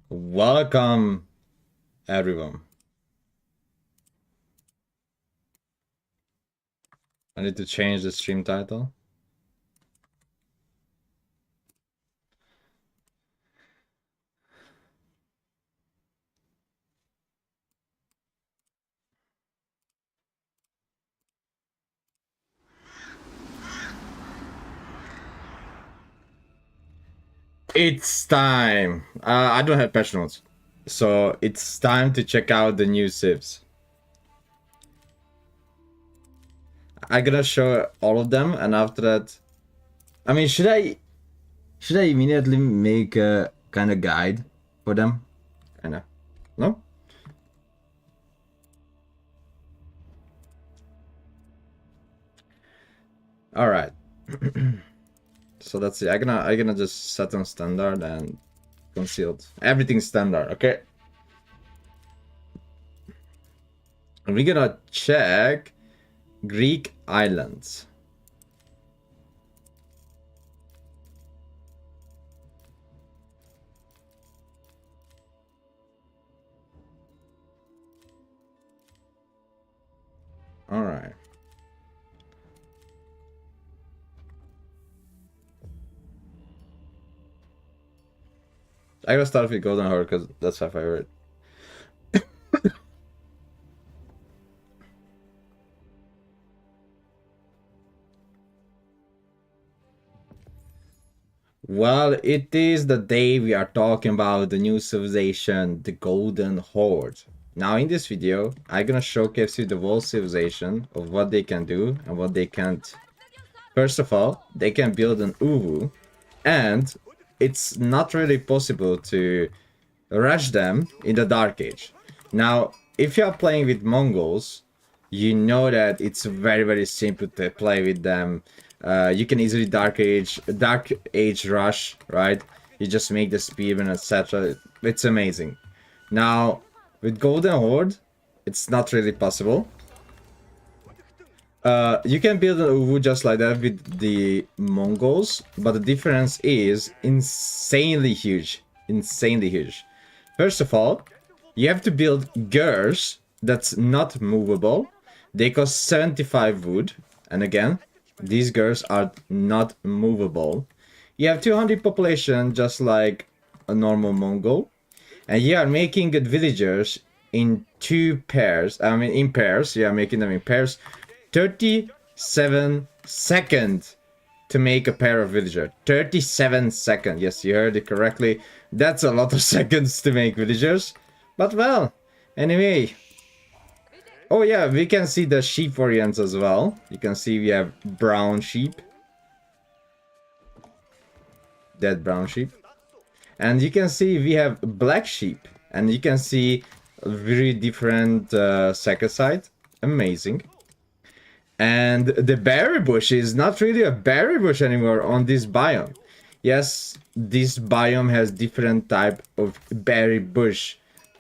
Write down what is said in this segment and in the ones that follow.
Welcome, everyone. I need to change the stream title. It's time. I don't have patch notes, so it's time to check out the new civs. I'm gonna show all of them, and after that, I mean, should I immediately make a kind of guide for them? Kinda, no? All right. So that's it. I'm gonna just set on standard and concealed. Everything's standard, okay? And we're gonna check Greek islands. All right. I gotta start with Golden Horde because that's my favorite. Well, it is the day we are talking about the new civilization, the Golden Horde. Now in this video, I'm gonna showcase you the whole civilization of what they can do and what they can't. First of all, they can build an UVU, and it's not really possible to rush them in the Dark Age. Now, if you are playing with Mongols, you know that it's very simple to play with them. You can easily Dark Age rush, right? You just make the speedrun, etc. It's amazing. Now, with Golden Horde, it's not really possible. You can build an UVU just like that with the Mongols, but the difference is insanely huge. Insanely huge. First of all, you have to build gears that's not movable. They cost 75 wood, and again, these gears are not movable. You have 200 population, just like a normal Mongol, and you are making the villagers in two pairs. I mean, in pairs. You are making them in pairs. 37 seconds to make a pair of villager. 37 seconds. Yes, you heard it correctly. That's a lot of seconds to make villagers. But well, anyway. Oh yeah, we can see the sheep variants as well. You can see we have brown sheep. Dead brown sheep. And you can see we have black sheep. And you can see very different second sight. Amazing. And the berry bush is not really a berry bush anymore on this biome. Yes, this biome has different type of berry bush.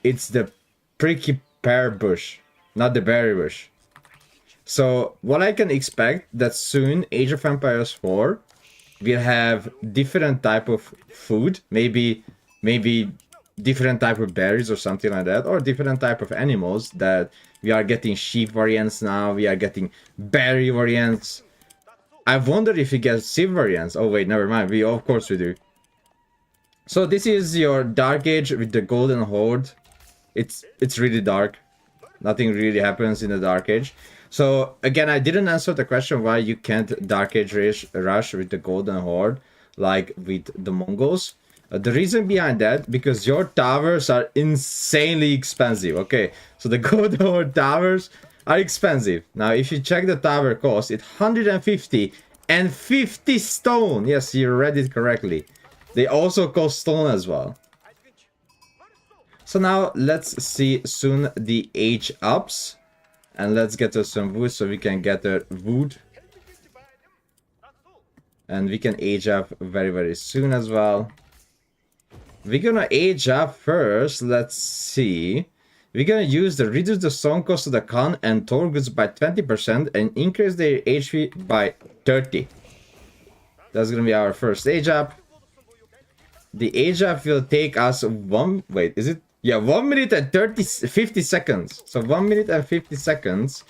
It's the prickly pear bush, not the berry bush. So what I can expect that soon Age of Empires 4 will have different type of food, maybe different type of berries or something like that, or different type of animals. That we are getting sheep variants now, we are getting berry variants. I wonder if we get sheep variants. Oh wait, never mind, we of course we do. So this is your Dark Age with the Golden Horde. It's really dark. Nothing really happens in the Dark Age. So again, I didn't answer the question why you can't Dark Age rush with the Golden Horde like with the Mongols. The reason behind that, because your towers are insanely expensive. Okay, so the Golden Horde towers are expensive. Now, if you check the tower cost, it's 150 and 50 stone. Yes, you read it correctly. They also cost stone as well. So now let's see soon the age ups. And let's get us some wood so we can get the wood. And we can age up very, very soon as well. We're gonna age up first. Let's see. We're gonna use the reduce the stone cost of the Khan and Torguds by 20% and increase their HP by 30. That's gonna be our first age up. The age up will take us 1 minute and 50 seconds. So 1 minute and 50 seconds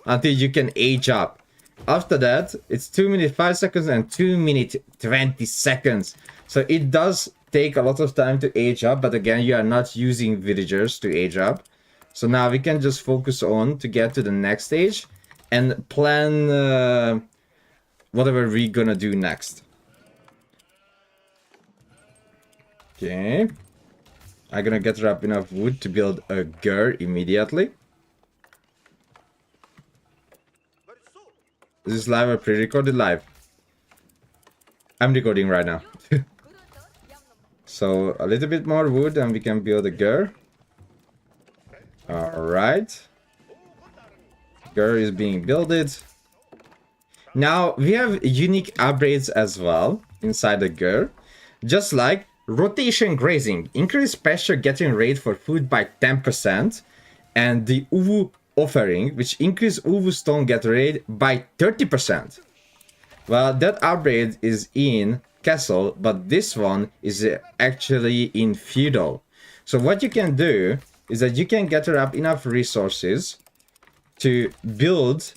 until you can age up. After that, it's 2 minutes 5 seconds and 2 minutes 20 seconds. So it does take a lot of time to age up, but again, you are not using villagers to age up. So now we can just focus on to get to the next stage and plan whatever we're gonna do next. Okay. I'm gonna get up enough wood to build a gur immediately. Is this live or pre-recorded? Live. I'm recording right now. So a little bit more wood and we can build a gur. Alright. Gur is being built. Now we have unique upgrades as well inside the gur. Just like rotation grazing, increase pasture getting rate for food by 10%, and the Uwu offering, which increase Uwu stone get rate by 30%. Well, that upgrade is in castle, but this one is actually in feudal. So what you can do is that you can gather up enough resources to build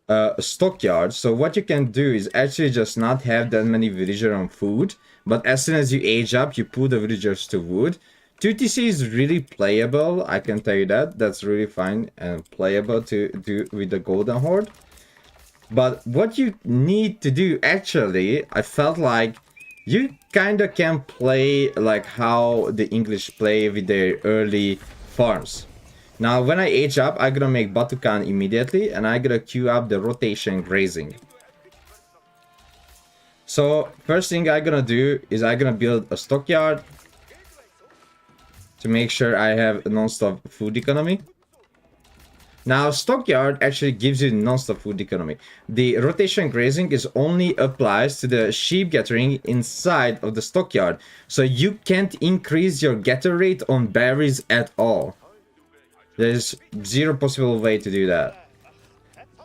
a stockyard. So what you can do is actually just not have that many villagers on food, but as soon as you age up, you put the villagers to wood. 2TC is really playable, I can tell you that. That's really fine and playable to do with the Golden Horde. But what you need to do, actually, I felt like you kinda can play like how the English play with their early farms. Now, when I age up, I'm gonna make Batukan immediately, and I'm gonna queue up the rotation grazing. So, first thing I'm gonna do is I'm gonna build a stockyard to make sure I have a non-stop food economy. Now, stockyard actually gives you non-stop food economy. The rotation grazing is only applies to the sheep gathering inside of the stockyard. So you can't increase your gather rate on berries at all. There's zero possible way to do that.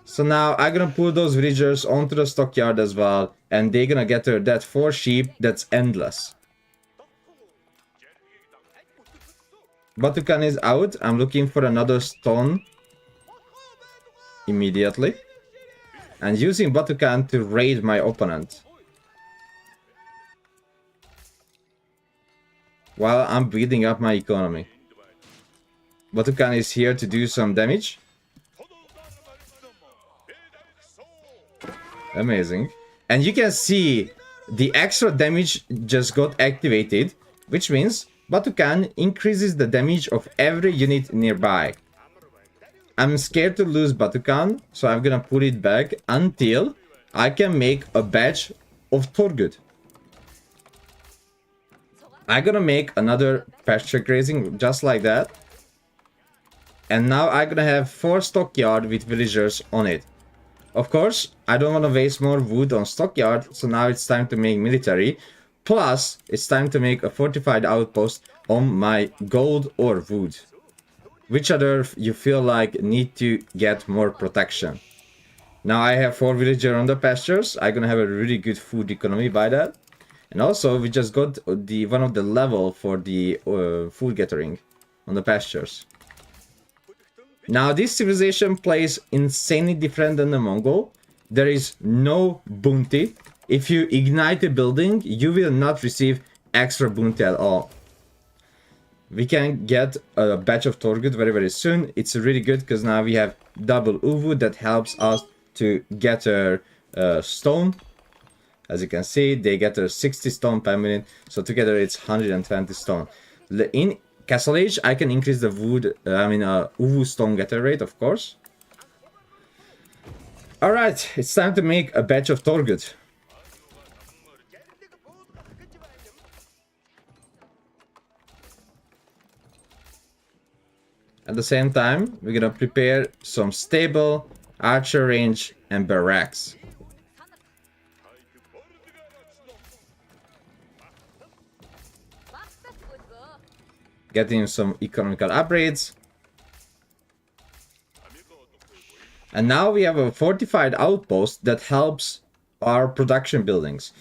So now I'm gonna put those villagers onto the stockyard as well, and they're gonna gather that 4 sheep that's endless. Batukan is out. I'm looking for another stone immediately, and using Batukan to raid my opponent while I'm building up my economy. Batukan is here to do some damage. Amazing. And you can see the extra damage just got activated, which means Batukan increases the damage of every unit nearby. I'm scared to lose Batukan, so I'm gonna put it back until I can make a batch of Torgud. I'm gonna make another pasture grazing just like that. And now I'm gonna have 4 stockyard with villagers on it. Of course, I don't want to waste more wood on stockyard, so now it's time to make military. Plus, it's time to make a fortified outpost on my gold or wood. Which other you feel like need to get more protection? Now I have 4 villagers on the pastures. I'm gonna have a really good food economy by that. And also, we just got the one of the level for the food gathering on the pastures. Now this civilization plays insanely different than the Mongol. There is no bounty. If you ignite a building, you will not receive extra bounty at all. We can get a batch of Torgut very soon. It's really good because now we have double Uvu that helps us to get a stone. As you can see, they get a 60 stone per minute. So together it's 120 stone. In Castle Age, I can increase the wood, Uvu stone getter rate, of course. Alright, it's time to make a batch of Torgut. At the same time, we're gonna prepare some stable, archer range, and barracks. Getting some economical upgrades. And now we have a fortified outpost that helps our production buildings.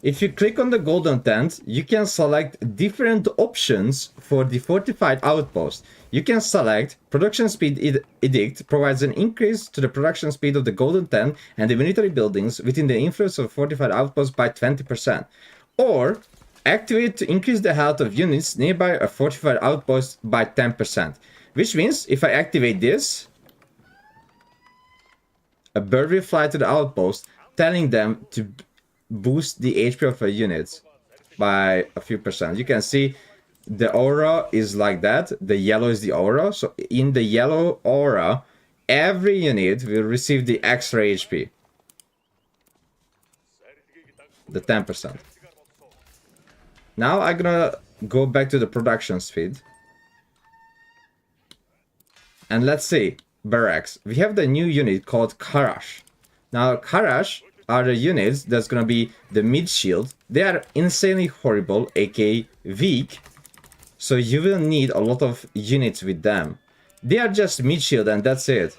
If you click on the golden tent, you can select different options for the fortified outpost. You can select production speed edict provides an increase to the production speed of the golden tent and the military buildings within the influence of fortified outpost by 20%. Or activate to increase the health of units nearby a fortified outpost by 10%. Which means if I activate this, a bird will fly to the outpost, telling them to boost the HP of a unit by a few percent. You can see the aura is like that. The yellow is the aura. So in the yellow aura, every unit will receive the extra HP. The 10%. Now I'm gonna go back to the production speed. And let's see, barracks. We have the new unit called Karash. Now Karash are the units that's gonna be the mid shield. They are insanely horrible, aka weak. So you will need a lot of units with them. They are just mid shield and that's it.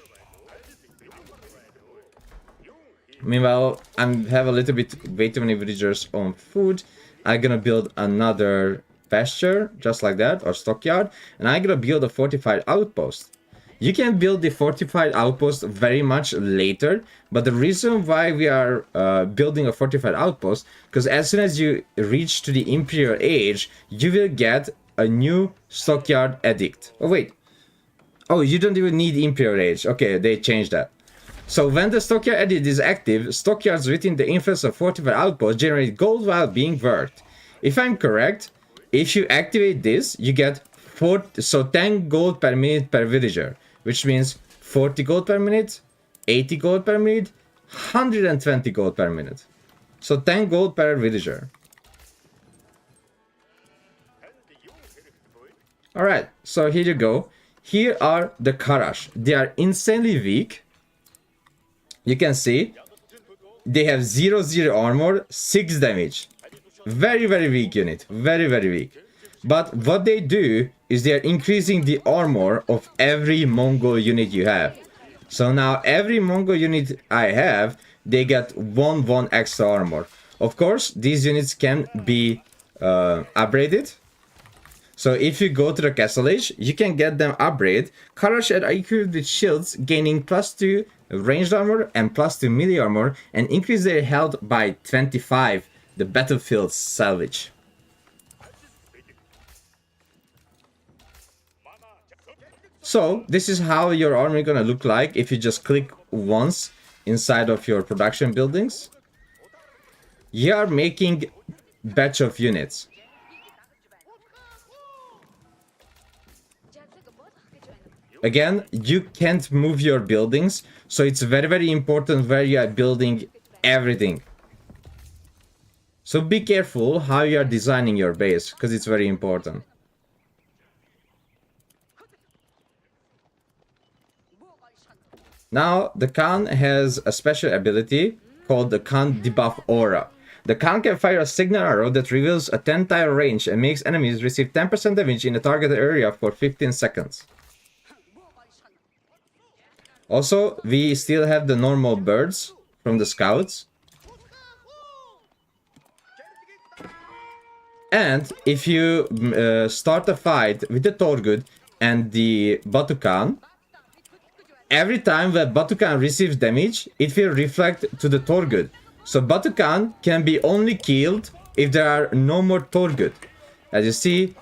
Meanwhile, I have a little bit way too many villagers on food. I'm gonna build another pasture, just like that, or stockyard. And I'm gonna build a fortified outpost. You can build the fortified outpost very much later, but the reason why we are building a fortified outpost, because as soon as you reach to the Imperial Age, you will get a new stockyard edict. Oh wait, oh you don't even need Imperial Age. Okay, they changed that. So when the stockyard edict is active, stockyards within the influence of fortified outpost generate gold while being worked. If I'm correct, if you activate this, you get 10 gold per minute per villager. Which means 40 gold per minute, 80 gold per minute, 120 gold per minute. So 10 gold per villager. Alright, so here you go. Here are the Karash. They are insanely weak. You can see they have 0 armor, 6 damage. Very weak unit. Very weak. But what they do is they are increasing the armor of every Mongol unit you have. So now every Mongol unit I have, they get 1 extra armor. Of course, these units can be upgraded. So if you go to the Castle Age, you can get them upgraded. Karash are equipped with shields, gaining +2 ranged armor and +2 melee armor, and increase their health by 25. The battlefield salvage. So this is how your army gonna look like if you just click once inside of your production buildings. You are making batch of units. Again, you can't move your buildings, so it's very important where you are building everything. So be careful how you are designing your base, because it's very important. Now, the Khan has a special ability called the Khan Debuff Aura. The Khan can fire a signal arrow that reveals a 10-tile range and makes enemies receive 10% damage in the targeted area for 15 seconds. Also, we still have the normal birds from the scouts. And if you start a fight with the Torgud and the Batukan, every time that Batukan receives damage, it will reflect to the Torgud. So Batukan can be only killed if there are no more Torgud. As you see,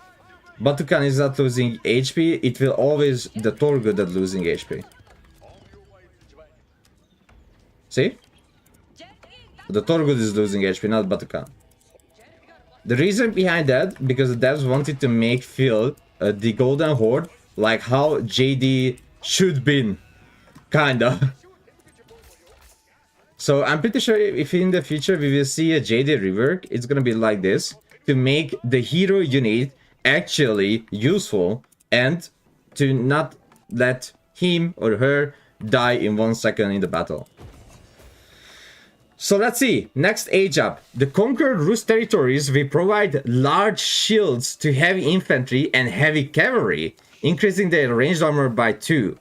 Batukan is not losing HP, it will always the Torgud that losing HP. See? The Torgud is losing HP, not Batukan. The reason behind that, because the devs wanted to make feel the Golden Horde like how JD should been, kinda. So I'm pretty sure if in the future we will see a JD rework, it's gonna be like this, to make the hero unit actually useful and to not let him or her die in 1 second in the battle. So let's see, next age up. The conquered Rus territories will provide large shields to heavy infantry and heavy cavalry, increasing their ranged armor by 2.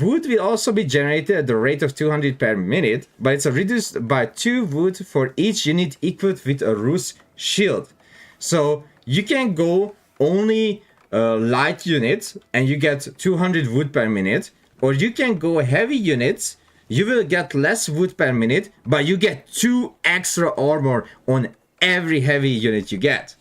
Wood will also be generated at the rate of 200 per minute, but it's reduced by 2 wood for each unit equipped with a Rus shield. So you can go only light units and you get 200 wood per minute, or you can go heavy units. You will get less wood per minute, but you get 2 extra armor on every heavy unit you get.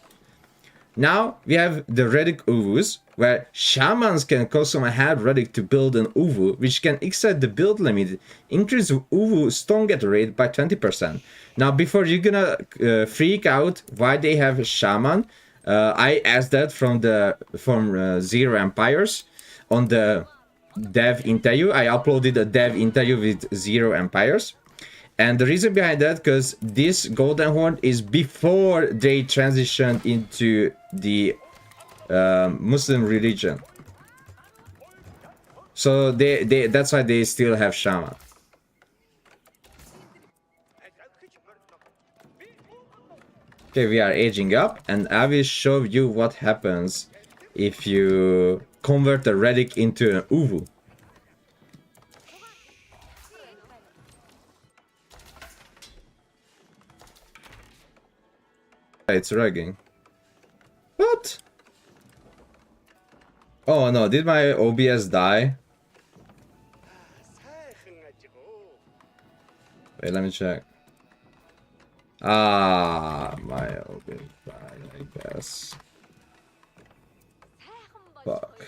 Now we have the Relic Uvus, where shamans can custom a hard relic to build an Uvu, which can exceed the build limit, increase Uvu stone get rate by 20%. Now before you're gonna freak out why they have shaman, I asked that from Zero Empires on the dev interview. I uploaded a dev interview with Zero Empires, and the reason behind that, because this Golden Horde is before they transitioned into the Muslim religion, so that's why they still have shaman. Okay, we are aging up, and I will show you what happens if you convert the relic into an Uvu. It's rugging. What? Oh no, did my OBS die? Wait, let me check. Ah, my OBS died, I guess. Fuck.